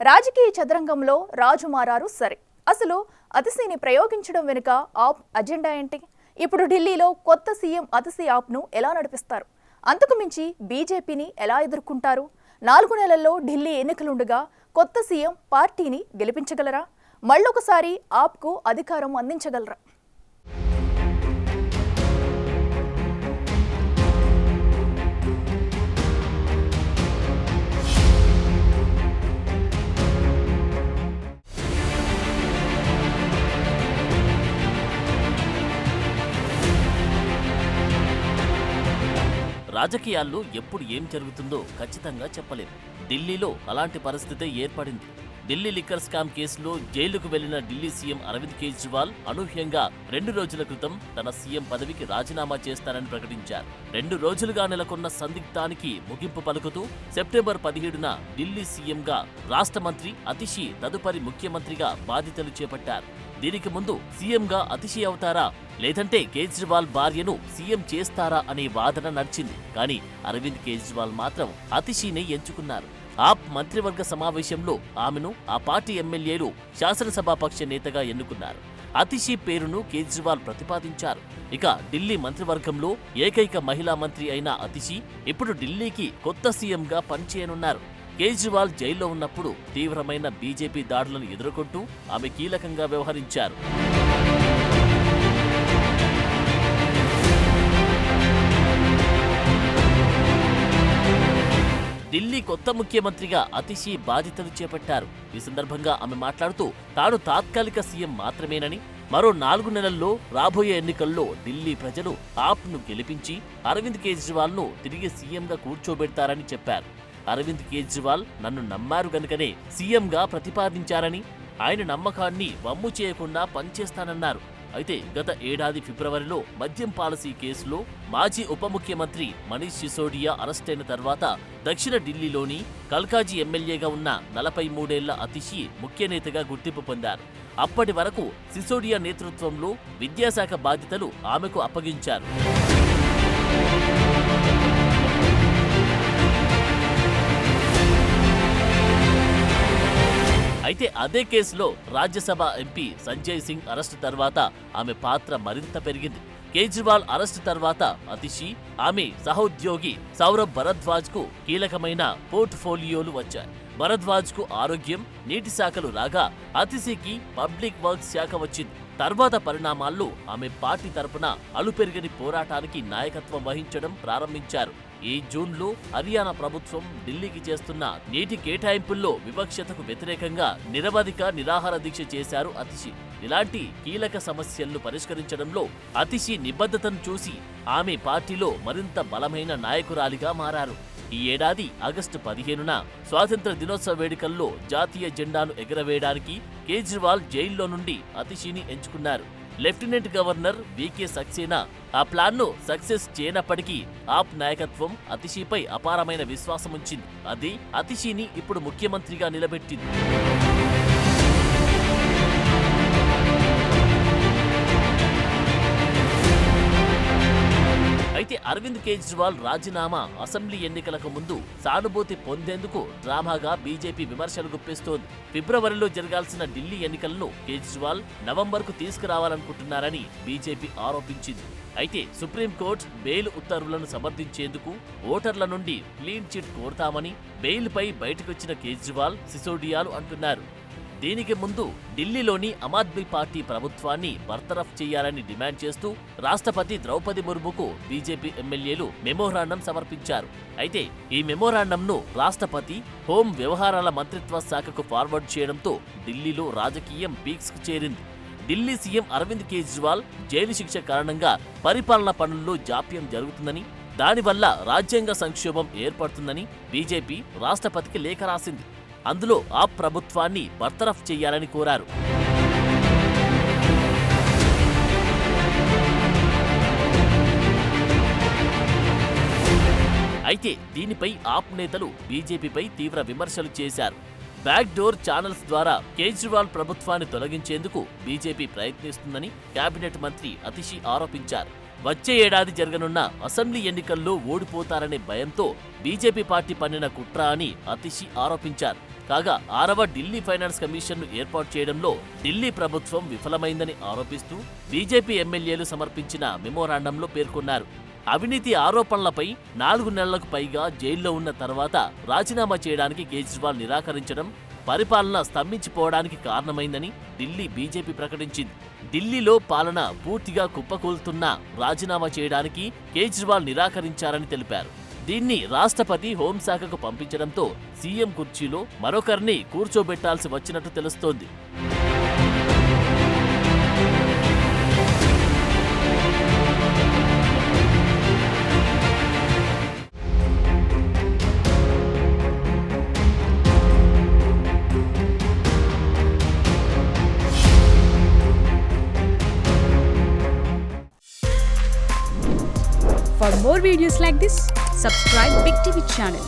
రాజకీయ చదరంగంలో రాజు మారారు సరే, అసలు అతిశీని ప్రయోగించడం వెనుక ఆప్ అజెండా ఏంటి? ఇప్పుడు ఢిల్లీలో కొత్త సీఎం అతిశీ ఆప్ను ఎలా నడిపిస్తారు? అంతకు మించి బీజేపీని ఎలా ఎదుర్కొంటారు? 4 నెలల్లో ఢిల్లీ ఎన్నికలుండగా కొత్త సీఎం పార్టీని గెలిపించగలరా? మళ్ళొకసారి ఆప్కు అధికారం అందించగలరా? రాజకీయాల్లో ఎప్పుడు ఏం జరుగుతుందో ఖచ్చితంగా చెప్పలేం. ఢిల్లీలో అలాంటి పరిస్థితే ఏర్పడింది. ఢిల్లీ లిక్కర్ స్కామ్ కేసులో జైలుకు వెళ్లిన ఢిల్లీ సీఎం అరవింద్ కేజ్రీవాల్ అనూహ్యంగా 2 రోజుల క్రితం తన సీఎం పదవికి రాజీనామా చేస్తారని ప్రకటించారు. 2 రోజులుగా నెలకొన్న సందిగ్ధానికి ముగింపు పలుకుతూ సెప్టెంబర్ 17న ఢిల్లీ సీఎంగా రాష్ట్ర మంత్రి అతిశీ తదుపరి ముఖ్యమంత్రిగా బాధ్యతలు చేపట్టారు. దీనికి ముందు సీఎంగా అతిశీ అవుతారా లేదంటే కేజ్రీవాల్ భార్యను సీఎం చేస్తారా అనే వాదన నడిచింది. కానీ అరవింద్ కేజ్రీవాల్ మాత్రం అతిశీనే ఎంచుకున్నారు. ఆప్ మంత్రివర్గ సమావేశంలో ఆమెను ఆ పార్టీ ఎమ్మెల్యేలు శాసనసభాపక్ష నేతగా ఎన్నుకున్నారు. అతిశీ పేరును కేజ్రీవాల్ ప్రతిపాదించారు. ఇక ఢిల్లీ మంత్రివర్గంలో ఏకైక మహిళా మంత్రి అయిన అతిశీ ఇప్పుడు ఢిల్లీకి కొత్త సీఎంగా పనిచేయనున్నారు. కేజ్రీవాల్ జైల్లో ఉన్నప్పుడు తీవ్రమైన బీజేపీ దాడులను ఎదుర్కొంటూ ఆమె కీలకంగా వ్యవహరించారు. ఢిల్లీ కొత్త ముఖ్యమంత్రిగా అతిశీ బాధ్యతలు చేపట్టారు. ఈ సందర్భంగా ఆమె మాట్లాడుతూ తాను తాత్కాలిక సీఎం మాత్రమేనని, మరో 4 నెలల్లో రాబోయే ఎన్నికల్లో ఢిల్లీ ప్రజలు ఆప్ను గెలిపించి అరవింద్ కేజ్రీవాల్ను తిరిగి సీఎంగా కూర్చోబెడతారని చెప్పారు. అరవింద్ కేజ్రీవాల్ నన్ను నమ్మారు గనుకనే సీఎంగా ప్రతిపాదించారని, ఆయన నమ్మకాన్ని వమ్ము చేయకుండా పనిచేస్తానన్నారు. అయితే గత ఏడాది ఫిబ్రవరిలో మద్యం పాలసీ కేసులో మాజీ ఉప ముఖ్యమంత్రి మనీష్ సిసోడియా అరెస్టైన తర్వాత దక్షిణ ఢిల్లీలోని కల్కాజీ ఎమ్మెల్యేగా ఉన్న 43 ఏళ్ల అతిశీ ముఖ్య నేతగా గుర్తింపు పొందారు. అప్పటి వరకు సిసోడియా నేతృత్వంలో విద్యాశాఖ బాధ్యతలు ఆమెకు అప్పగించారు. అయితే అదే కేసులో రాజ్యసభ ఎంపీ సంజయ్ సింగ్ అరెస్టు తర్వాత ఆమె పాత్ర మరింత పెరిగింది. కేజ్రీవాల్ అరెస్టు తర్వాత అతిశీ, ఆమె సహోద్యోగి సౌరభ్ భరద్వాజ్కు కీలకమైన పోర్ట్ఫోలియోలు వచ్చాయి. భరద్వాజ్కు ఆరోగ్యం, నీటి శాఖలు రాగా అతిశీకి పబ్లిక్ వర్క్స్ శాఖ వచ్చింది. తర్వాత పరిణామాల్లో ఆమె పార్టీ తరపున అలుపెరుగని పోరాటానికి నాయకత్వం వహించడం ప్రారంభించారు. ఈ జూన్లో హర్యానా ప్రభుత్వం ఢిల్లీకి చేస్తున్న నీటి కేటాయింపుల్లో వివక్షతకు వ్యతిరేకంగా నిరవధిక నిరాహార దీక్ష చేశారు అతిశీ. ఇలాంటి కీలక సమస్యలను పరిష్కరించడంలో అతిశీ నిబద్ధతను చూసి ఆమె పార్టీలో మరింత బలమైన నాయకురాలిగా మారారు. ఈ ఏడాది ఆగస్టు 15న స్వాతంత్ర దినోత్సవ వేడుకల్లో జాతీయ జెండాను ఎగరవేయడానికి కేజ్రీవాల్ జైల్లో నుండి అతిశీని ఎంచుకున్నారు. లెఫ్టినెంట్ గవర్నర్ వీకే సక్సేనా ఆ ప్లాన్ను సక్సెస్ చేయనప్పటికీ ఆప్ నాయకత్వం అతిశీపై అపారమైన విశ్వాసముంచింది. అది అతిశీని ఇప్పుడు ముఖ్యమంత్రిగా నిలబెట్టింది. అయితే అరవింద్ కేజ్రీవాల్ రాజీనామా అసెంబ్లీ ఎన్నికలకు ముందు సానుభూతి పొందేందుకు డ్రామాగా బీజేపీ విమర్శలు గుప్పిస్తోంది. ఫిబ్రవరిలో జరగాల్సిన ఢిల్లీ ఎన్నికలను కేజ్రీవాల్ నవంబర్కు తీసుకురావాలనుకుంటున్నారని బీజేపీ ఆరోపించింది. అయితే సుప్రీంకోర్టు బెయిల్ ఉత్తర్వులను సమర్థించేందుకు ఓటర్ల నుండి క్లీన్ చిట్ కోరుతామని బెయిల్పై బయటకొచ్చిన కేజ్రీవాల్, సిసోడియాలు అంటున్నారు. దీనికి ముందు ఢిల్లీలోని ఆమ్ ఆద్మీ పార్టీ ప్రభుత్వాన్ని బర్తరఫ్ చేయాలని డిమాండ్ చేస్తూ రాష్ట్రపతి ద్రౌపది ముర్ముకు బీజేపీ ఎమ్మెల్యేలు మెమోరాండం సమర్పించారు. అయితే ఈ మెమోరాండంను రాష్ట్రపతి హోం వ్యవహారాల మంత్రిత్వ శాఖకు ఫార్వర్డ్ చేయడంతో ఢిల్లీలో రాజకీయం పీక్స్కు చేరింది. ఢిల్లీ సీఎం అరవింద్ కేజ్రీవాల్ జైలు శిక్ష కారణంగా పరిపాలన పనుల్లో జాప్యం జరుగుతుందని, దానివల్ల రాజ్యాంగ సంక్షోభం ఏర్పడుతుందని బీజేపీ రాష్ట్రపతికి లేఖ రాసింది. అందులో ఆ ప్రభుత్వాన్ని బర్తరఫ్ చేయాలని కోరారు. అయితే దీనిపై ఆప్ నేతలు బీజేపీపై తీవ్ర విమర్శలు చేశారు. బ్యాక్ డోర్ ఛానల్స్ ద్వారా కేజ్రీవాల్ ప్రభుత్వాన్ని తొలగించేందుకు బీజేపీ ప్రయత్నిస్తుందని కేబినెట్ మంత్రి అతిశీ ఆరోపించారు. వచ్చే ఏడాది జరగనున్న అసెంబ్లీ ఎన్నికల్లో ఓడిపోతారనే భయంతో బీజేపీ పార్టీ పన్నిన కుట్ర అని అతిషి ఆరోపించారు. కాగా 6వ ఢిల్లీ ఫైనాన్స్ కమిషన్ను ఏర్పాటు చేయడంలో ఢిల్లీ ప్రభుత్వం విఫలమైందని ఆరోపిస్తూ బీజేపీ ఎమ్మెల్యేలు సమర్పించిన మెమోరాండంలో పేర్కొన్నారు. అవినీతి ఆరోపణలపై 4 నెలలకు పైగా జైల్లో ఉన్న తర్వాత రాజీనామా చేయడానికి కేజ్రీవాల్ నిరాకరించడం పరిపాలన స్తంభించిపోవడానికి కారణమైందని ఢిల్లీ బీజేపీ ప్రకటించింది. ఢిల్లీలో పాలన పూర్తిగా కుప్పకూలుతున్నా రాజీనామా చేయడానికి కేజ్రీవాల్ నిరాకరించారని తెలిపారు. దీన్ని రాష్ట్రపతి హోంశాఖకు పంపించడంతో సీఎం కుర్చీలో మరొకరిని కూర్చోబెట్టాల్సి వచ్చినట్టు తెలుస్తోంది. For more videos like this, subscribe Big TV channel.